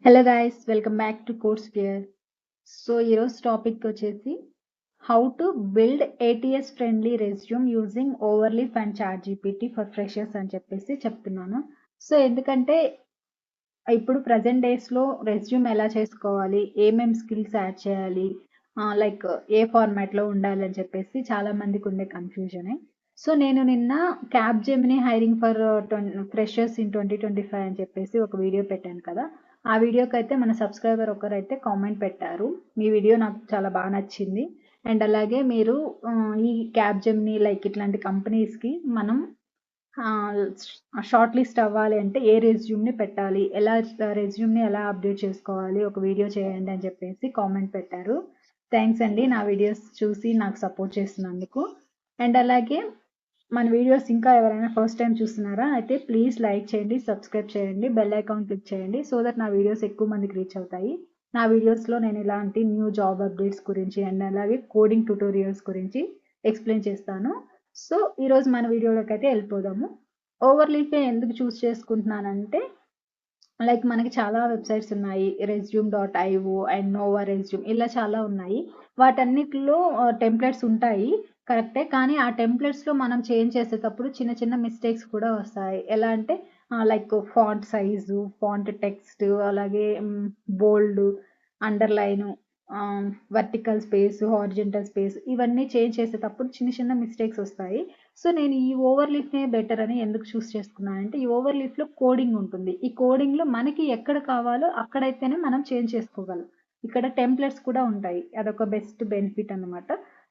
Hello guys, welcome back to Course Gear. So ఈరోజు topic వచ్చేసి how to build ATS friendly resume using Overleaf and ChatGPT for freshers అని చెప్పేసి చెప్తున్నాను. So ఎందుకంటే ఇప్పుడు present డేస్లో రెజ్యూమ్ ఎలా చేసుకోవాలి, ఏమేమి స్కిల్స్ యాడ్ చేయాలి, లైక్ ఏ ఫార్మాట్లో ఉండాలి అని చెప్పేసి చాలా మందికి ఉండే కన్ఫ్యూజనే. సో నేను నిన్న cab Gemini hiring for freshers in 2025 అని చెప్పేసి ఒక వీడియో పెట్టాను కదా. ఆ వీడియోకి అయితే మన సబ్స్క్రైబర్ ఒకరైతే కామెంట్ పెట్టారు, మీ వీడియో నాకు చాలా బాగా నచ్చింది. అండ్ అలాగే మీరు ఈ క్యాబ్ జెమినీ లైక్ ఇట్లాంటి కంపెనీస్కి మనం షార్ట్ లిస్ట్ అవ్వాలి అంటే ఏ రెజ్యూమ్ని పెట్టాలి, రెజ్యూమ్ని ఎలా అప్డేట్ చేసుకోవాలి, ఒక వీడియో చేయండి అని చెప్పేసి కామెంట్ పెట్టారు. థ్యాంక్స్ అండి నా వీడియోస్ చూసి నాకు సపోర్ట్ చేసినందుకు. అండ్ అలాగే మన వీడియోస్ ఇంకా ఎవరైనా ఫస్ట్ టైం చూస్తున్నారా అయితే ప్లీజ్ లైక్ చేయండి, సబ్స్క్రైబ్ చేయండి, బెల్ ఐకాన్ క్లిక్ చేయండి, సో దట్ నా వీడియోస్ ఎక్కువ మందికి రీచ్ అవుతాయి. నా వీడియోస్లో నేను ఇలాంటి న్యూ జాబ్ అప్డేట్స్ గురించి అండ్ అలాగే కోడింగ్ ట్యూటోరియల్స్ గురించి ఎక్స్ప్లెయిన్ చేస్తాను. సో ఈరోజు మన వీడియోలోకి అయితే వెళ్ళిపోదాము. ఓవర్లీఫ్ ఎందుకు చూస్ చేసుకుంటున్నానంటే లైక్ మనకి చాలా వెబ్సైట్స్ ఉన్నాయి, resume.io అండ్ నోవా రెజ్యూమ్ ఇలా చాలా ఉన్నాయి. వాటన్నిటిలో టెంప్లెట్స్ ఉంటాయి కరెక్టే, కానీ ఆ టెంప్లెట్స్లో మనం చేంజ్ చేసేటప్పుడు చిన్న చిన్న మిస్టేక్స్ కూడా వస్తాయి. ఎలా అంటే like font size, font text, అలాగే bold, underline, vertical space, horizontal space ఇవన్నీ చేంజ్ చేసేటప్పుడు చిన్న చిన్న మిస్టేక్స్ వస్తాయి. సో నేను ఈ ఓవర్లీఫ్నే బెటర్ అని ఎందుకు చూస్ చేసుకున్నానంటే ఈ ఓవర్లీఫ్లో కోడింగ్ ఉంటుంది. ఈ కోడింగ్లో మనకి ఎక్కడ కావాలో అక్కడైతేనే మనం చేంజ్ చేసుకోగలం. ఇక్కడ టెంప్లెట్స్ కూడా ఉంటాయి, అదొక బెస్ట్ బెనిఫిట్ అనమాట.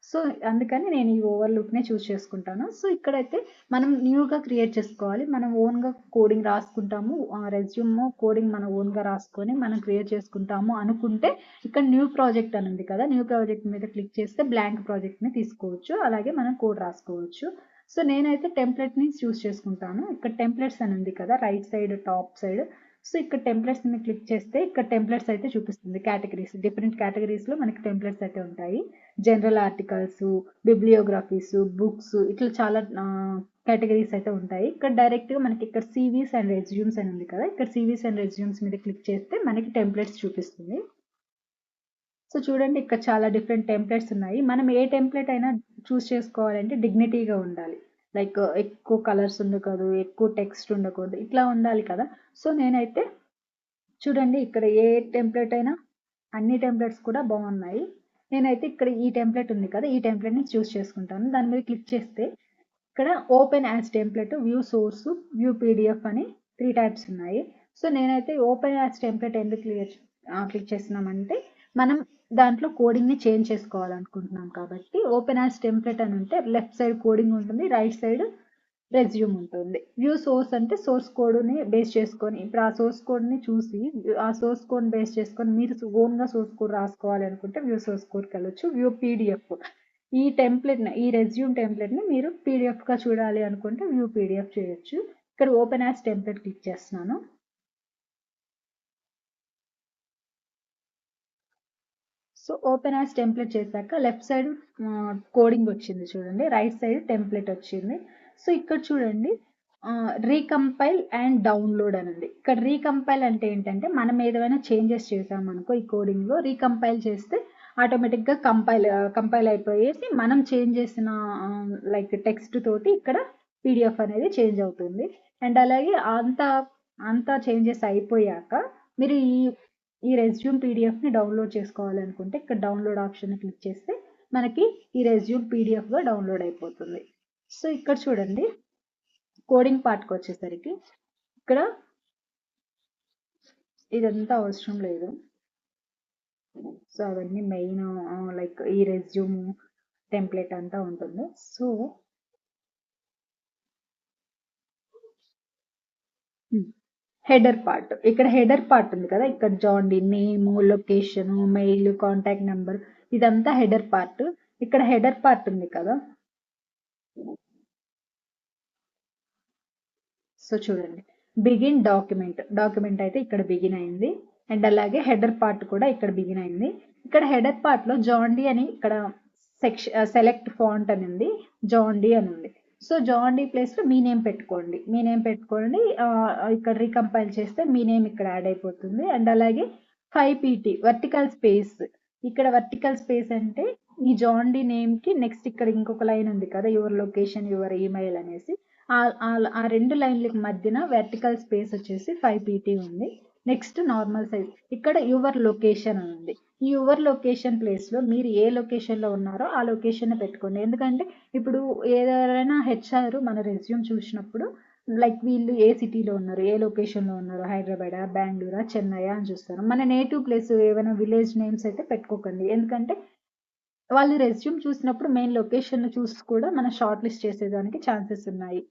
సో అందుకని నేను ఈ ఓవర్లుక్నే చూస్ చేసుకుంటాను. సో ఇక్కడైతే మనం న్యూగా క్రియేట్ చేసుకోవాలి, మనం ఓన్గా కోడింగ్ రాసుకుంటాము, రెజ్యూమ్ కోడింగ్ మనం ఓన్గా రాసుకొని మనం క్రియేట్ చేసుకుంటాము అనుకుంటే ఇక్కడ న్యూ ప్రాజెక్ట్ అని ఉంది కదా, న్యూ ప్రాజెక్ట్ మీద క్లిక్ చేస్తే బ్లాంక్ ప్రాజెక్ట్ని తీసుకోవచ్చు, అలాగే మనం కోడ్ రాసుకోవచ్చు. సో నేనైతే టెంప్లెట్ని చూస్ చేసుకుంటాను. ఇక్కడ టెంప్లెట్స్ అని ఉంది కదా right side top side. So ఇక్కడ టెంప్లెట్స్ మీద క్లిక్ చేస్తే ఇక్కడ టెంప్లెట్స్ అయితే చూపిస్తుంది, కేటగిరీస్, డిఫరెంట్ కేటగిరీస్లో మనకి టెంప్లెట్స్ అయితే ఉంటాయి. జనరల్ ఆర్టికల్స్, బిబ్లియోగ్రఫీస్, బుక్స్, ఇట్లా చాలా కేటగిరీస్ అయితే ఉంటాయి. ఇక్కడ డైరెక్ట్గా మనకి ఇక్కడ సివీస్ అండ్ రెజ్యూమ్స్ అని ఉంది కదా, ఇక్కడ సివీస్ అండ్ రెజ్యూమ్స్ మీద క్లిక్ చేస్తే మనకి టెంప్లెట్స్ చూపిస్తుంది. సో చూడండి ఇక్కడ చాలా డిఫరెంట్ టెంప్లెట్స్ ఉన్నాయి. మనం ఏ టెంప్లెట్ అయినా చూస్ చేసుకోవాలంటే డిగ్నిటీగా ఉండాలి, లైక్ ఎక్కువ కలర్స్ ఉండకూడదు, ఎక్కువ టెక్స్ట్ ఉండకూడదు, ఇట్లా ఉండాలి కదా. సో నేనైతే చూడండి ఇక్కడ ఏ టెంప్లెట్ అయినా అన్ని టెంప్లెట్స్ కూడా బాగున్నాయి. నేనైతే ఇక్కడ ఈ టెంప్లెట్ ఉంది కదా, ఈ టెంప్లెట్ని చూస్ చేసుకుంటాను. దాని మీద క్లిక్ చేస్తే ఇక్కడ open as template, view source, view PDF అని 3 టైప్స్ ఉన్నాయి. సో నేనైతే ఓపెన్ యాజ్ టెంప్లెట్ ఎందుకు క్లిక్ చేస్తున్నామంటే మనం దాంట్లో కోడింగ్ని చేంజ్ చేసుకోవాలనుకుంటున్నాం కాబట్టి ఓపెన్ యాజ్ టెంప్లెట్ అని ఉంటే లెఫ్ట్ సైడ్ కోడింగ్ ఉంటుంది, రైట్ సైడ్ రెజ్యూమ్ ఉంటుంది. వ్యూ సోర్స్ అంటే సోర్స్ కోడ్ని బేస్ చేసుకొని, ఇప్పుడు ఆ సోర్స్ కోడ్ని చూసి ఆ సోర్స్ కోడ్ బేస్ చేసుకొని మీరు ఓన్గా సోర్స్ కోడ్ రాసుకోవాలి అనుకుంటే వ్యూ సోర్స్ కోడ్కి వెళ్ళొచ్చు. వ్యూ పీడిఎఫ్, ఈ టెంప్లెట్ని, ఈ రెజ్యూమ్ టెంప్లెట్ని మీరు పీడిఎఫ్గా చూడాలి అనుకుంటే వ్యూ పీడిఎఫ్ చేయొచ్చు. ఇక్కడ ఓపెన్ యాజ్ టెంప్లెట్ క్లిక్ చేస్తున్నాను. సో ఓపెన్ యాజ్ టెంప్లెట్ చేశాక లెఫ్ట్ సైడ్ కోడింగ్ వచ్చింది చూడండి, రైట్ సైడ్ టెంప్లెట్ వచ్చింది. సో ఇక్కడ చూడండి రీకంపైల్ అండ్ డౌన్లోడ్ అని ఉంది. ఇక్కడ రీకంపైల్ అంటే ఏంటంటే మనం ఏదైనా చేంజెస్ చేసామనుకో ఈ కోడింగ్లో రీకంపైల్ చేస్తే ఆటోమేటిక్గా కంపైల్ అయిపోయేసి మనం చేంజ్ చేసిన లైక్ టెక్స్ట్ తోటి ఇక్కడ పీడిఎఫ్ అనేది చేంజ్ అవుతుంది. అండ్ అలాగే అంతా చేంజెస్ అయిపోయాక మీరు ఈ రెజ్యూమ్ పీడిఎఫ్ని డౌన్లోడ్ చేసుకోవాలనుకుంటే ఇక్కడ డౌన్లోడ్ ఆప్షన్ క్లిక్ చేస్తే మనకి ఈ రెజ్యూమ్ పీడిఎఫ్గా డౌన్లోడ్ అయిపోతుంది. సో ఇక్కడ చూడండి కోడింగ్ పార్ట్కి వచ్చేసరికి ఇక్కడ ఇదంతా అవసరం లేదు. సో అవన్నీ మెయిన్ లైక్ ఈ రెజ్యూమ్ టెంప్లెట్ అంతా ఉంటుంది. సో హెడర్ పార్ట్, ఇక్కడ హెడర్ పార్ట్ ఉంది కదా, ఇక్కడ చూడండి name, location, mail, contact number, ఇదంతా హెడర్ పార్ట్. ఇక్కడ హెడర్ పార్ట్ ఉంది కదా, సో చూడండి బిగిన్ డాక్యుమెంట్ అయితే ఇక్కడ బిగిన్ అయింది. అండ్ అలాగే హెడర్ పార్ట్ కూడా ఇక్కడ బిగిన్ అయింది. ఇక్కడ హెడర్ పార్ట్లో జాండీ అని ఇక్కడ సెలెక్ట్ ఫాంట్ అని ఉంది, జాండీ అని ఉంది. సో జాన్ డి ప్లేస్లో మీ నేమ్ పెట్టుకోండి, మీ నేమ్ పెట్టుకోండి. ఇక్కడ రీకంపైల్ చేస్తే మీ నేమ్ ఇక్కడ యాడ్ అయిపోతుంది. అండ్ అలాగే 5pt వర్టికల్ స్పేస్. ఇక్కడ వర్టికల్ స్పేస్ అంటే ఈ జాన్ డి నేమ్కి నెక్స్ట్ ఇక్కడ ఇంకొక లైన్ ఉంది కదా, యువర్ లొకేషన్ యువర్ ఈమెయిల్ అనేసి. ఆ 2 లైన్లకు మధ్యన వర్టికల్ స్పేస్ వచ్చేసి 5pt ఉంది. నెక్స్ట్ నార్మల్ సైజ్ ఇక్కడ యువర్ లొకేషన్ అని ఉంది. ఈ యువర్ లొకేషన్ ప్లేస్లో మీరు ఏ లొకేషన్లో ఉన్నారో ఆ లొకేషన్ పెట్టుకోండి. ఎందుకంటే ఇప్పుడు ఏదైనా హెచ్ఆర్ మన రెజ్యూమ్ చూసినప్పుడు లైక్ వీళ్ళు ఏ సిటీలో ఉన్నారు, ఏ లొకేషన్లో ఉన్నారు, హైదరాబాదా, బెంగళూరా, చెన్నైయా అని చూస్తారు. మన నేటివ్ ప్లేస్ ఏమైనా విలేజ్ నేమ్స్ అయితే పెట్టుకోకండి. ఎందుకంటే వాళ్ళు రెజ్యూమ్ చూసినప్పుడు మెయిన్ లొకేషన్ చూసి కూడా మనం షార్ట్ లిస్ట్ చేసేదానికి ఛాన్సెస్ ఉన్నాయి.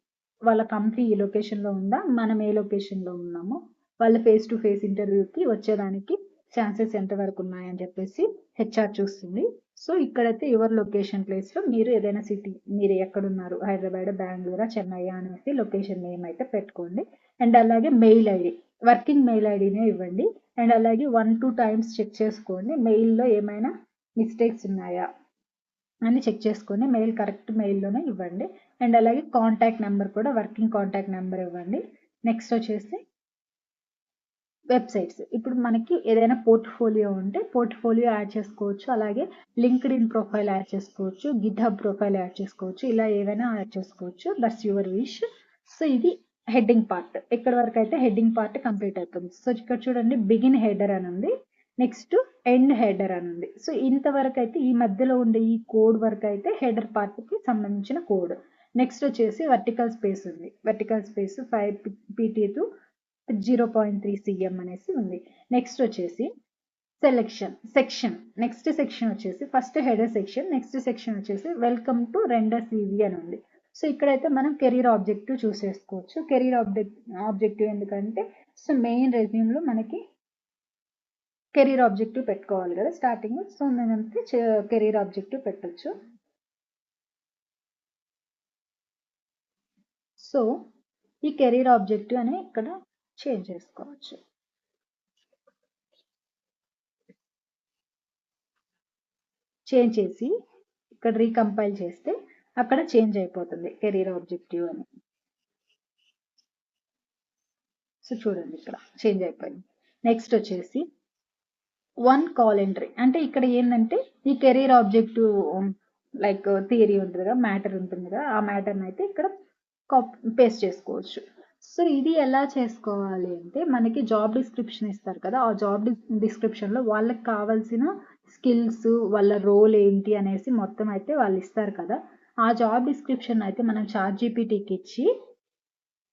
వాళ్ళ కంపెనీ ఈ లొకేషన్లో ఉందా, మనం ఏ లొకేషన్లో ఉన్నామో, వాళ్ళ ఫేస్ టు ఫేస్ ఇంటర్వ్యూకి వచ్చేదానికి ఛాన్సెస్ ఎంతవరకు ఉన్నాయని చెప్పేసి హెచ్ఆర్ చూస్తుంది. సో ఇక్కడైతే యువర్ లొకేషన్ ప్లేస్లో మీరు ఏదైనా సిటీ, మీరు ఎక్కడున్నారు, హైదరాబాద్, బెంగళూరా, చెన్నై అనేసి లొకేషన్ నేమ్ అయితే పెట్టుకోండి. అండ్ అలాగే మెయిల్ ఐడి, వర్కింగ్ మెయిల్ ఐడినే ఇవ్వండి. అండ్ అలాగే 1-2 టైమ్స్ చెక్ చేసుకోండి మెయిల్లో ఏమైనా మిస్టేక్స్ ఉన్నాయా అని చెక్ చేసుకొని మెయిల్ కరెక్ట్ మెయిల్లోనే ఇవ్వండి. అండ్ అలాగే కాంటాక్ట్ నెంబర్ కూడా వర్కింగ్ కాంటాక్ట్ నెంబర్ ఇవ్వండి. నెక్స్ట్ వచ్చేసి వెబ్సైట్స్. ఇప్పుడు మనకి ఏదైనా పోర్ట్ఫోలియో ఉంటే పోర్ట్ఫోలియో యాడ్ చేసుకోవచ్చు. అలాగే లింక్డ్ ఇన్ ప్రొఫైల్ యాడ్ చేసుకోవచ్చు, గిట్ హబ్ ప్రొఫైల్ యాడ్ చేసుకోవచ్చు. ఇలా ఏవైనా యాడ్ చేసుకోవచ్చు. That's your wish. సో ఇది హెడ్డింగ్ పార్ట్. ఇక్కడ వరకు అయితే హెడ్డింగ్ పార్ట్ కంప్లీట్ అవుతుంది. సో ఇక్కడ చూడండి బిగిన్ హెడర్ అని ఉంది, నెక్స్ట్ ఎండ్ హెడర్ అని ఉంది. సో ఇంతవరకు అయితే ఈ మధ్యలో ఉండే ఈ కోడ్ వరకు అయితే హెడర్ పార్ట్కి సంబంధించిన కోడ్. నెక్స్ట్ వచ్చేసి వర్టికల్ స్పేస్ ఉంది. Vertical space 5pt to 0.3 cm అనేసి ఉంది. నెక్స్ట్ వచ్చేసి సెక్షన్. నెక్స్ట్ సెక్షన్ వచ్చేసి first header section, next section వచ్చేసి వెల్కమ్ టు రెండర్ సివి అని ఉంది. సో ఇక్కడైతే మనం కెరీర్ ఆబ్జెక్టివ్ చూస్ చేసుకోవచ్చు. కెరీర్ ఆబ్జెక్టివ్ ఎందుకంటే సో మెయిన్ రెజ్యూమ్లో మనకి కెరీర్ ఆబ్జెక్టివ్ పెట్టుకోవాలి కదా స్టార్టింగ్. సో నేనంతే కెరీర్ ఆబ్జెక్టివ్ పెట్టచ్చు. సో ఈ కెరీర్ ఆబ్జెక్టివ్ అని ఇక్కడ చేంజ్ చేసుకోవచ్చు. చేంజ్ చేసి ఇక్కడ రీకంపైల్ చేస్తే అక్కడ చేంజ్ అయిపోతుంది కెరీర్ ఆబ్జెక్టివ్ అని. సో చూడండి ఇక్కడ చేంజ్ అయిపోయింది. నెక్స్ట్ వచ్చేసి 1 కాల్ ఎంట్రీ అంటే ఇక్కడ ఏంటంటే ఈ కెరీర్ ఆబ్జెక్టివ్ లైక్ థియరీ ఉంటుంది కదా, మ్యాటర్ ఉంటుంది కదా, ఆ మ్యాటర్ని అయితే ఇక్కడ పేస్ట్ చేసుకోవచ్చు. సో ఇది ఎలా చేసుకోవాలి అంటే మనకి జాబ్ డిస్క్రిప్షన్ ఇస్తారు కదా, ఆ జాబ్ డిస్క్రిప్షన్లో వాళ్ళకి కావాల్సిన స్కిల్స్, వాళ్ళ రోల్ ఏంటి అనేసి మొత్తం అయితే వాళ్ళు ఇస్తారు కదా. ఆ జాబ్ డిస్క్రిప్షన్ అయితే మనం చాట్‌జీపీటీకి ఇచ్చి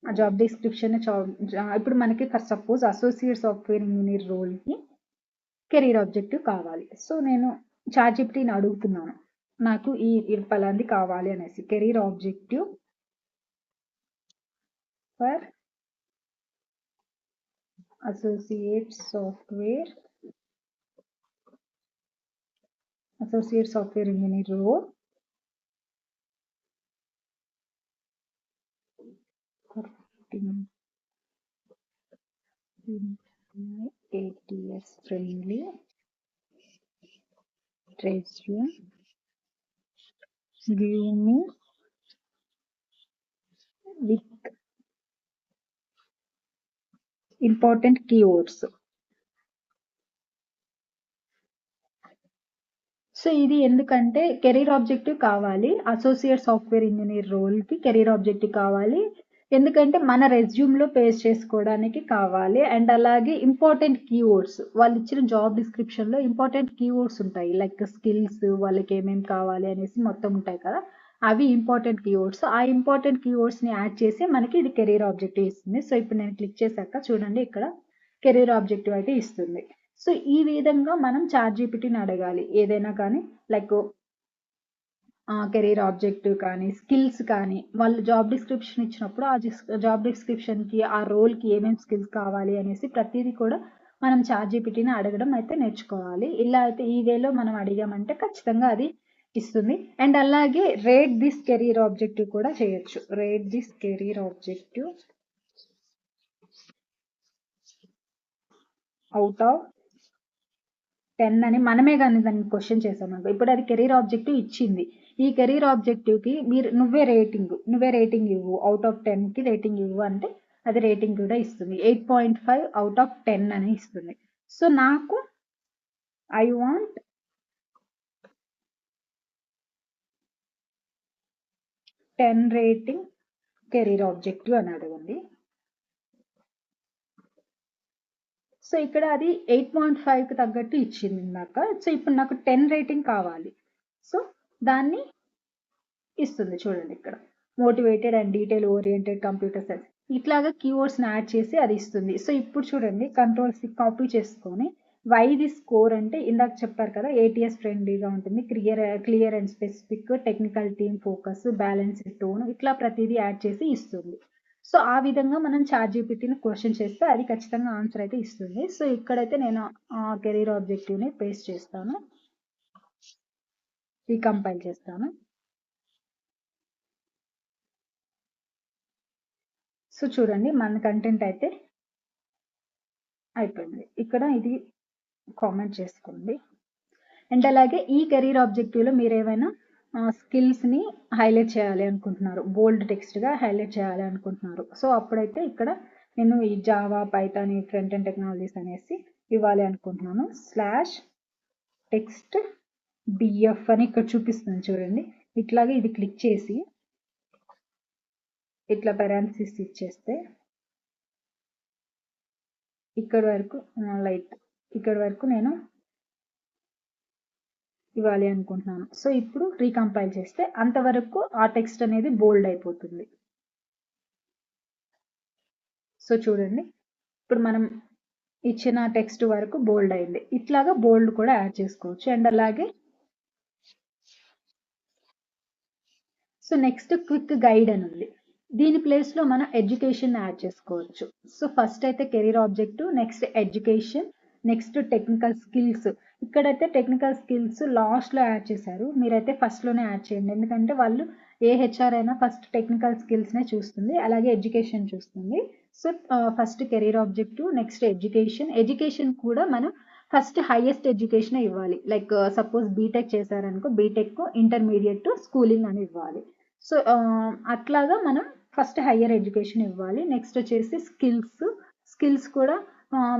ఆ జాబ్ డిస్క్రిప్షన్ ఇప్పుడు మనకి సపోజ్ అసోసియేట్ సాఫ్ట్వేర్ ఇంజనీర్ రోల్కి కెరీర్ ఆబ్జెక్టివ్ కావాలి. సో నేను చాట్‌జీపీటీని అడుగుతున్నాను నాకు ఈ పలాంది కావాలి అనేసి. Career objective for associate software engineer role ATS friendly resume, give me with important keywords. So ఇది ఎందుకంటే కెరీర్ ఆబ్జెక్టివ్ కావాలి, అసోసియేట్ సాఫ్ట్వేర్ ఇంజనీర్ రోల్కి కెరీర్ ఆబ్జెక్టివ్ కావాలి. ఎందుకంటే మన రెజ్యూమ్లో పేస్ట్ చేసుకోవడానికి కావాలి. అండ్ అలాగే ఇంపార్టెంట్ కీవర్డ్స్ వాళ్ళు ఇచ్చిన జాబ్ డిస్క్రిప్షన్లో ఇంపార్టెంట్ కీవర్డ్స్ ఉంటాయి లైక్ స్కిల్స్, వాళ్ళకి ఏమేమి కావాలి అనేసి మొత్తం ఉంటాయి కదా, అవి ఇంపార్టెంట్ కీవర్డ్స్. ఆ ఇంపార్టెంట్ కీవర్డ్స్ని యాడ్ చేసి మనకి ఇది కెరీర్ ఆబ్జెక్టివ్ ఇస్తుంది. సో ఇప్పుడు నేను క్లిక్ చేశాక చూడండి ఇక్కడ కెరీర్ ఆబ్జెక్టివ్ అయితే ఇస్తుంది. సో ఈ విధంగా మనం చాట్‌జీపీటీని అడగాలి ఏదైనా కానీ, లైక్ కెరీర్ ఆబ్జెక్టివ్ కానీ, స్కిల్స్ కానీ, వాళ్ళు జాబ్ డిస్క్రిప్షన్ ఇచ్చినప్పుడు ఆ జాబ్ డిస్క్రిప్షన్కి ఆ రోల్కి ఏమేమి స్కిల్స్ కావాలి అనేసి ప్రతిదీ కూడా మనం చాట్‌జీపీటీని అడగడం అయితే నేర్చుకోవాలి. ఇలా అయితే ఈ వేలో మనం అడిగామంటే ఖచ్చితంగా అది ఇస్తుంది. అండ్ అలాగే రేట్ దిస్ కెరీర్ ఆబ్జెక్టివ్ కూడా చేయొచ్చు. Rate this career objective out of 10 అని మనమే కానీ దాన్ని క్వశ్చన్ చేసామనుకో, ఇప్పుడు అది కెరీర్ ఆబ్జెక్టివ్ ఇచ్చింది. ఈ కెరీర్ ఆబ్జెక్టివ్కి నువ్వే రేటింగ్ ఇవ్వు, అవుట్ ఆఫ్ 10కి రేటింగ్ ఇవ్వు అంటే అది రేటింగ్ కూడా ఇస్తుంది. 8.5 అవుట్ ఆఫ్ 10 అని ఇస్తుంది. సో నాకు I want 10 rating career objective అని అడగండి. సో ఇక్కడ అది 8.5కి తగ్గట్టు ఇచ్చింది ఇందాక. సో ఇప్పుడు నాకు 10 రేటింగ్ కావాలి. సో దాన్ని ఇస్తుంది చూడండి ఇక్కడ, motivated and detail oriented computer science ఇట్లాగా కీవర్డ్స్ని యాడ్ చేసి అది ఇస్తుంది. సో ఇప్పుడు చూడండి, కంట్రోల్-C కాపీ చేసుకొని వై ది స్కోర్ అంటే ఇందాక చెప్పారు కదా, ATS ఫ్రెండ్లీగా ఉంటుంది, clear and specific, technical team focus, balanced tone, ఇట్లా ప్రతిదీ యాడ్ చేసి ఇస్తుంది. సో ఆ విధంగా మనం ChatGPTని క్వశ్చన్ చేస్తే అది ఖచ్చితంగా ఆన్సర్ అయితే ఇస్తుంది. సో ఇక్కడైతే నేను కెరీర్ ఆబ్జెక్టివ్ని పేస్ట్ చేస్తాను, రీకంపైల్ చేస్తాను. సో చూడండి, మన కంటెంట్ అయితే అయిపోయింది. ఇక్కడ ఇది కామెంట్ చేసుకోండి. అండ్ అలాగే ఈ కెరీర్ ఆబ్జెక్టివ్లో మీరు ఏమైనా స్కిల్స్ని హైలైట్ చేయాలి అనుకుంటున్నారు, బోల్డ్ టెక్స్ట్గా హైలైట్ చేయాలి అనుకుంటున్నారు. సో అప్పుడైతే ఇక్కడ నేను ఈ Java, Python, front and technologies అనేసి ఇవ్వాలి అనుకుంటున్నాను. /text BF అని ఇక్కడ చూపిస్తుంది చూడండి. ఇట్లాగే ఇది క్లిక్ చేసి ఇట్లా పారాంథసిస్ ఇచ్చేస్తే ఇక్కడ వరకు నేను ఇవ్వాలి అనుకుంటున్నాను. సో ఇప్పుడు రీకంపైల్ చేస్తే అంతవరకు ఆ టెక్స్ట్ అనేది బోల్డ్ అయిపోతుంది. సో చూడండి, ఇప్పుడు మనం ఇచ్చిన టెక్స్ట్ వరకు బోల్డ్ అయింది. ఇట్లాగా బోల్డ్ కూడా యాడ్ చేసుకోవచ్చు. అండ్ అలాగే సో నెక్స్ట్ క్విక్ గైడ్ అని ఉంది. దీని ప్లేస్లో మనం ఎడ్యుకేషన్ యాడ్ చేసుకోవచ్చు. సో ఫస్ట్ అయితే career objective, next education, next technical skills. ఇక్కడైతే టెక్నికల్ స్కిల్స్ లాస్ట్లో యాడ్ చేశారు, మీరైతే ఫస్ట్లోనే యాడ్ చేయండి. ఎందుకంటే వాళ్ళు ఏ హెచ్ఆర్ అయినా ఫస్ట్ టెక్నికల్ స్కిల్స్నే చూస్తుంది, అలాగే ఎడ్యుకేషన్ చూస్తుంది. So first career objective, next education కూడా మనం ఫస్ట్ హైయెస్ట్ ఎడ్యుకేషన్ ఇవ్వాలి. లైక్ సపోజ్ బీటెక్ చేశారనుకో, బీటెక్, ఇంటర్మీడియట్, స్కూలింగ్ అని ఇవ్వాలి. సో అట్లాగా మనం ఫస్ట్ హయ్యర్ ఎడ్యుకేషన్ ఇవ్వాలి. నెక్స్ట్ వచ్చేసి స్కిల్స్ కూడా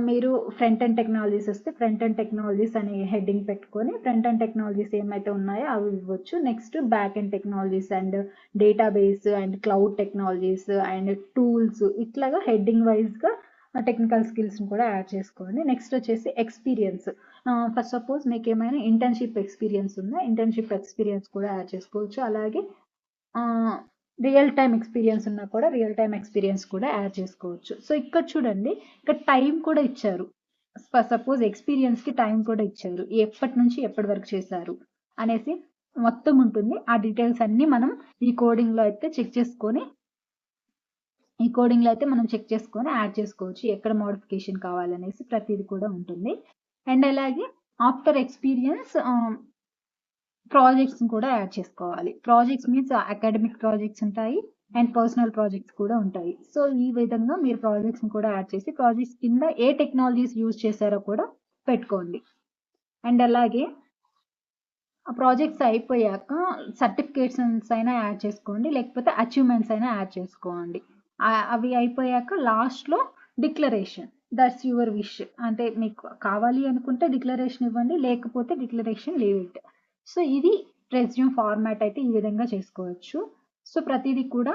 మీరు ఫ్రంట్ అండ్ టెక్నాలజీస్ వస్తే ఫ్రంట్ అండ్ టెక్నాలజీస్ అనే హెడ్డింగ్ పెట్టుకొని ఫ్రంట్ అండ్ టెక్నాలజీస్ ఏమైతే ఉన్నాయో అవి ఇవ్వచ్చు. Next back and technologies and database and cloud technologies and tools, ఇట్లాగా హెడ్డింగ్ వైజ్గా టెక్నికల్ స్కిల్స్ని కూడా యాడ్ చేసుకోండి. నెక్స్ట్ వచ్చేసి ఎక్స్పీరియన్స్. ఫస్ట్ సపోజ్ మీకు ఏమైనా ఇంటర్న్షిప్ ఎక్స్పీరియన్స్ ఉందా, ఇంటర్న్షిప్ ఎక్స్పీరియన్స్ కూడా యాడ్ చేసుకోవచ్చు. అలాగే రియల్ టైమ్ ఎక్స్పీరియన్స్ ఉన్నా కూడా రియల్ టైమ్ ఎక్స్పీరియన్స్ కూడా యాడ్ చేసుకోవచ్చు. సో ఇక్కడ చూడండి, ఇక్కడ టైం కూడా ఇచ్చారు. సపోజ్ ఎక్స్పీరియన్స్కి టైం కూడా ఇచ్చారు, ఎప్పటి నుంచి ఎప్పటి వరకు చేశారు అనేసి మొత్తం ఉంటుంది. ఆ డీటెయిల్స్ అన్నీ మనం ఈ కోడింగ్లో అయితే చెక్ చేసుకొని యాడ్ చేసుకోవచ్చు, ఎక్కడ మోడిఫికేషన్ కావాలనేసి ప్రతిదీ కూడా ఉంటుంది. అండ్ అలాగే ఆఫ్టర్ ఎక్స్పీరియన్స్ ప్రాజెక్ట్స్ కూడా యాడ్ చేసుకోవాలి. ప్రాజెక్ట్స్ మీన్స్ అకాడమిక్ ప్రాజెక్ట్స్ ఉంటాయి అండ్ పర్సనల్ ప్రాజెక్ట్స్ కూడా ఉంటాయి. సో ఈ విధంగా మీరు ప్రాజెక్ట్స్ని కూడా యాడ్ చేసి ప్రాజెక్ట్స్ కింద ఏ టెక్నాలజీస్ యూజ్ చేశారో కూడా పెట్టుకోండి. అండ్ అలాగే ఆ ప్రాజెక్ట్స్ అయిపోయాక సర్టిఫికేట్స్ అయినా యాడ్ చేసుకోండి, లేకపోతే అచీవ్మెంట్స్ అయినా యాడ్ చేసుకోండి. అవి అయిపోయాక లాస్ట్లో డిక్లరేషన్, దట్స్ యువర్ విష్, అంటే మీకు కావాలి అనుకుంటే డిక్లరేషన్ ఇవ్వండి, లేకపోతే డిక్లరేషన్ లీవ్ ఇట్. సో ఇది రెజ్యూమ్ ఫార్మాట్ అయితే ఈ విధంగా చేసుకోవచ్చు. సో ప్రతిదీ కూడా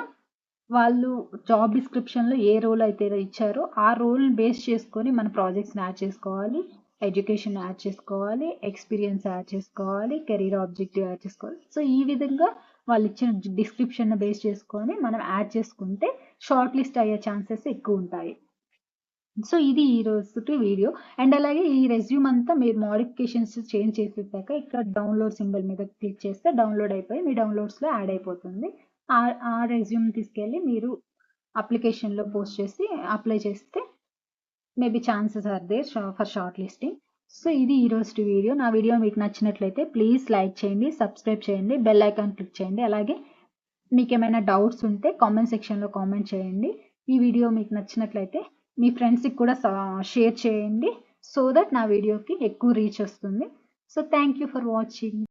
వాళ్ళు జాబ్ డిస్క్రిప్షన్లో ఏ రోల్ అయితే ఇచ్చారో ఆ రోల్ బేస్ చేసుకొని మన ప్రాజెక్ట్స్ని యాడ్ చేసుకోవాలి, ఎడ్యుకేషన్ యాడ్ చేసుకోవాలి, ఎక్స్పీరియన్స్ యాడ్ చేసుకోవాలి, కెరీర్ ఆబ్జెక్టివ్ యాడ్ చేసుకోవాలి. సో ఈ విధంగా వాళ్ళు ఇచ్చిన డిస్క్రిప్షన్ బేస్ చేసుకొని మనం యాడ్ చేసుకుంటే షార్ట్ లిస్ట్ అయ్యే ఛాన్సెస్ ఎక్కువ ఉంటాయి. సో ఇది ఈ రోజు వీడియో. అండ్ అలాగే ఈ రెజ్యూమ్ అంతా మీరు మోడిఫికేషన్స్ చేంజ్ చేసేసాక ఇక్కడ డౌన్లోడ్ సింబల్ మీద క్లిక్ చేస్తే డౌన్లోడ్ అయిపోయి మీ డౌన్లోడ్స్లో యాడ్ అయిపోతుంది. ఆ రెజ్యూమ్ తీసుకెళ్ళి మీరు అప్లికేషన్లో పోస్ట్ చేసి అప్లై చేస్తే maybe chances are there for shortlisting. So ఇది ఈ రోజు వీడియో. నా వీడియో మీకు నచ్చినట్లయితే ప్లీజ్ లైక్ చేయండి, సబ్స్క్రైబ్ చేయండి, బెల్ ఐకాన్ క్లిక్ చేయండి. అలాగే మీకు ఏమైనా డౌట్స్ ఉంటే కామెంట్ సెక్షన్లో కామెంట్ చేయండి. ఈ వీడియో మీకు నచ్చినట్లయితే మీ ఫ్రెండ్స్కి కూడా షేర్ చేయండి. సో దట్ నా వీడియోకి ఎక్కువ రీచ్ వస్తుంది. So thank you for watching.